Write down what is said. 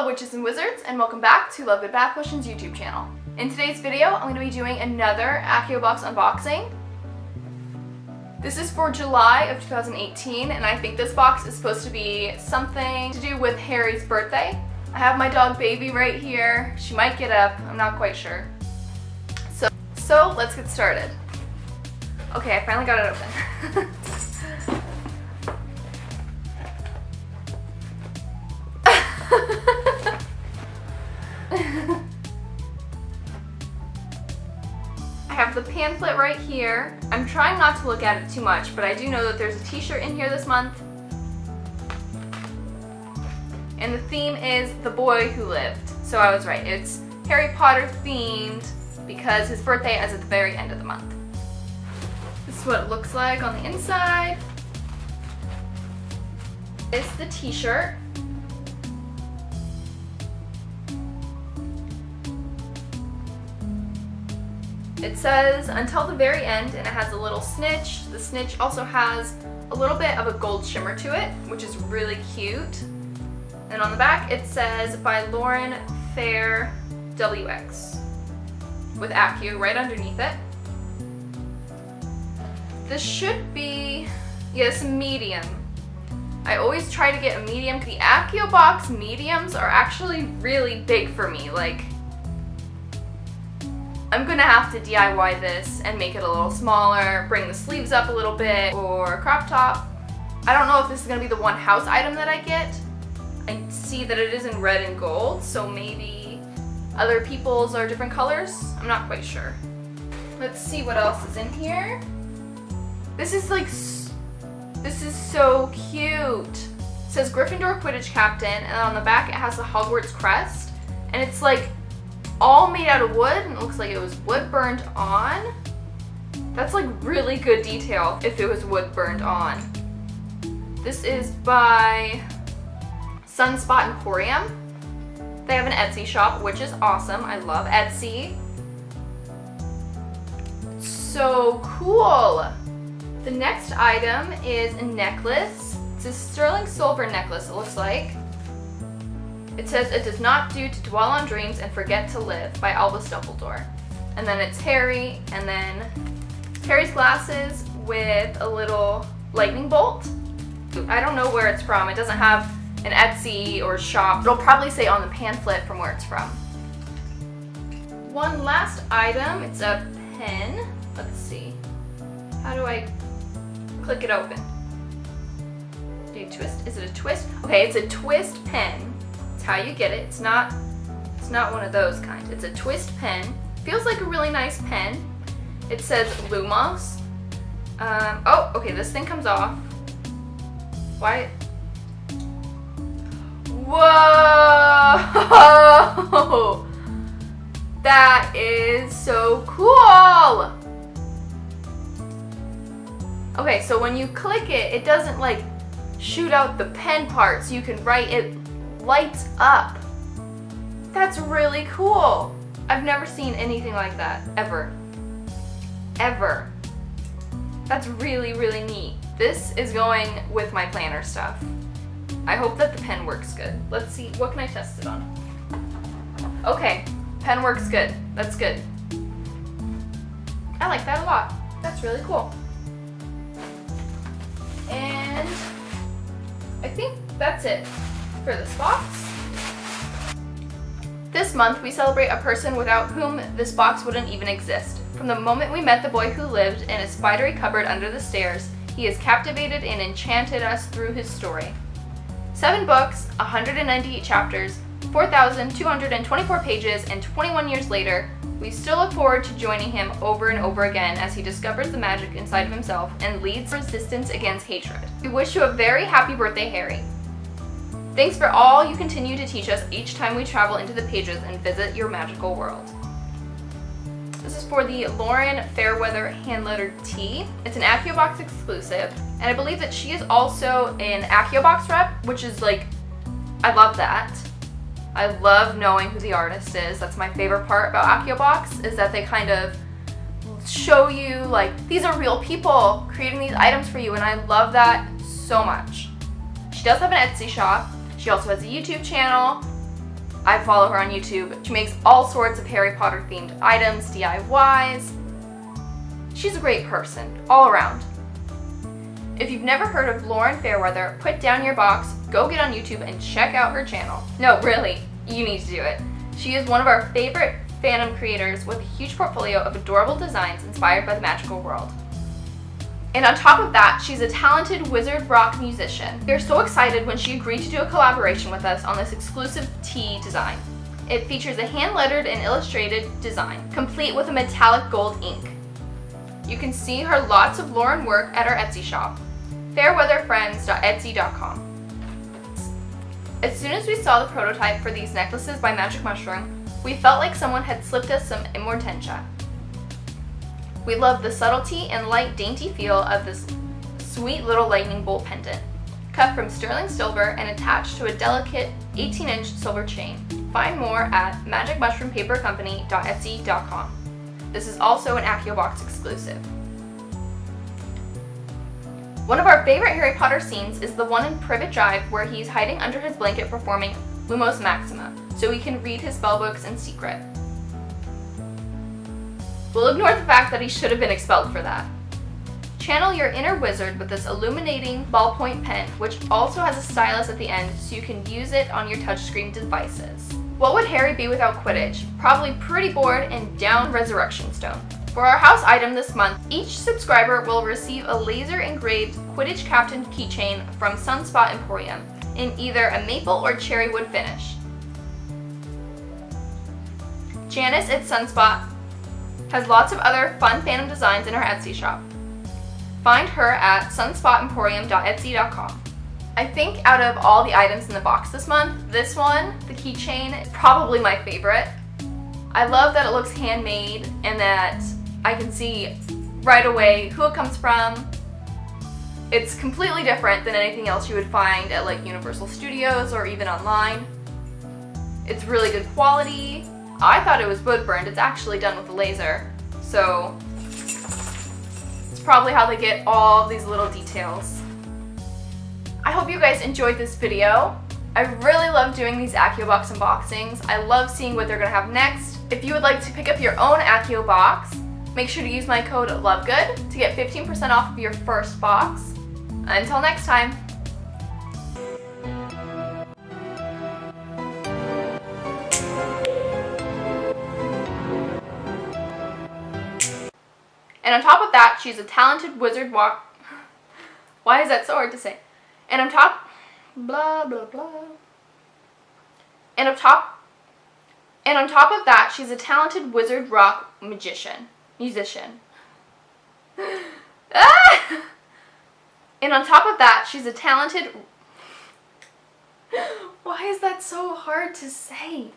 witches and wizards, and welcome back to Love Good Bath Potions YouTube channel. In today's video, I'm going to be doing another Accio box unboxing. This is for July of 2018, and I think this box is supposed to be something to do with Harry's birthday. I have my dog Baby right here. She might get up, I'm not quite sure. So let's get started. Okay, I finally got it open. I have the pamphlet right here. I'm trying not to look at it too much, but I do know that there's a t-shirt in here this month. And the theme is The Boy Who Lived. So I was right, it's Harry Potter themed because his birthday is at the very end of the month. This is what it looks like on the inside. It's the t-shirt. It says until the very end, and it has a little snitch. The snitch also has a little bit of a gold shimmer to it, which is really cute. And on the back it says by Lauren Fair WX with Accio right underneath it. This should be, yes, medium. I always try to get a medium. The Accio box mediums are actually really big for me. Like, I'm gonna have to DIY this and make it a little smaller, bring the sleeves up a little bit, or crop top. I don't know if this is gonna be the one house item that I get. I see that it is in red and gold, so maybe other people's are different colors. I'm not quite sure. Let's see what else is in here. This is so cute. It says Gryffindor Quidditch Captain, and on the back it has the Hogwarts crest, and it's like all made out of wood, and it looks like it was wood burned on. That's like really good detail if it was wood burned on. This is by Sunspot Emporium. They have an Etsy shop, which is awesome. I love Etsy. So cool. The next item is a necklace. It's a sterling silver necklace, it looks like. It says, "It does not do to dwell on dreams and forget to live," by Albus Dumbledore. And then it's Harry, and then Harry's glasses with a little lightning bolt. I don't know where it's from. It doesn't have an Etsy or shop. It'll probably say on the pamphlet from where it's from. One last item, it's a pen. Let's see. How do I click it open? Do you twist? Is it a twist? Okay, it's a twist pen. How you get it. It's not one of those kind. It's a twist pen. Feels like a really nice pen. It says Lumos. Oh, okay, this thing comes off. Why? Whoa! That is so cool! Okay, so when you click it, it doesn't like shoot out the pen part so you can write it. Lights up. That's really cool. I've never seen anything like that, ever. Ever. That's really, really neat. This is going with my planner stuff. I hope that the pen works good. Let's see, what can I test it on? Okay, pen works good. That's good. I like that a lot. That's really cool. And I think that's it for this box. This month we celebrate a person without whom this box wouldn't even exist. From the moment we met the boy who lived in a spidery cupboard under the stairs, he has captivated and enchanted us through his story. 7 books, 198 chapters, 4,224 pages, and 21 years later, we still look forward to joining him over and over again as he discovers the magic inside of himself and leads resistance against hatred. We wish you a very happy birthday, Harry. Thanks for all you continue to teach us each time we travel into the pages and visit your magical world. This is for the Lauren Fairweather hand-lettered tee. It's an Accio box exclusive, and I believe that she is also an Accio box rep, which is like, I love that. I love knowing who the artist is. That's my favorite part about Accio box, is that they kind of show you like, these are real people creating these items for you, and I love that so much. She does have an Etsy shop. She also has a YouTube channel. I follow her on YouTube. She makes all sorts of Harry Potter themed items, DIYs. She's a great person, all around. If you've never heard of Lauren Fairweather, put down your box, go get on YouTube, and check out her channel. No, really, you need to do it. She is one of our favorite fandom creators with a huge portfolio of adorable designs inspired by the magical world. And on top of that, she's a talented wizard rock musician. We are so excited when she agreed to do a collaboration with us on this exclusive tee design. It features a hand-lettered and illustrated design, complete with a metallic gold ink. You can see her lots of Lauren work at our Etsy shop, fairweatherfriends.etsy.com. As soon as we saw the prototype for these necklaces by Magic Mushroom, we felt like someone had slipped us some immortentia. We love the subtlety and light, dainty feel of this sweet little lightning bolt pendant, cut from sterling silver and attached to a delicate 18-inch silver chain. Find more at magicmushrompapercompany.etsy.com. This is also an Accio box exclusive. One of our favorite Harry Potter scenes is the one in Privet Drive where he's hiding under his blanket performing Lumos Maxima, so we can read his spellbooks in secret. We'll ignore the fact that he should have been expelled for that. Channel your inner wizard with this illuminating ballpoint pen, which also has a stylus at the end so you can use it on your touchscreen devices. What would Harry be without Quidditch? Probably pretty bored and down Resurrection Stone. For our house item this month, each subscriber will receive a laser engraved Quidditch Captain keychain from Sunspot Emporium in either a maple or cherry wood finish. Janice at Sunspot has lots of other fun fandom designs in her Etsy shop. Find her at sunspotemporrium.etsy.com. I think out of all the items in the box this month, this one, the keychain, is probably my favorite. I love that it looks handmade and that I can see right away who it comes from. It's completely different than anything else you would find at like Universal Studios or even online. It's really good quality. I thought it was wood burned. It's actually done with a laser. So it's probably how they get all these little details. I hope you guys enjoyed this video. I really love doing these Accio box unboxings. I love seeing what they're gonna have next. If you would like to pick up your own Accio box, make sure to use my code LOVEGOOD to get 15% off of your first box. Until next time. And on top of that, she's a talented wizard walk. Why is that so hard to say? And on top, blah blah blah. And on top of that, she's a talented wizard rock musician. Ah! And on top of that, she's a talented. Why is that so hard to say?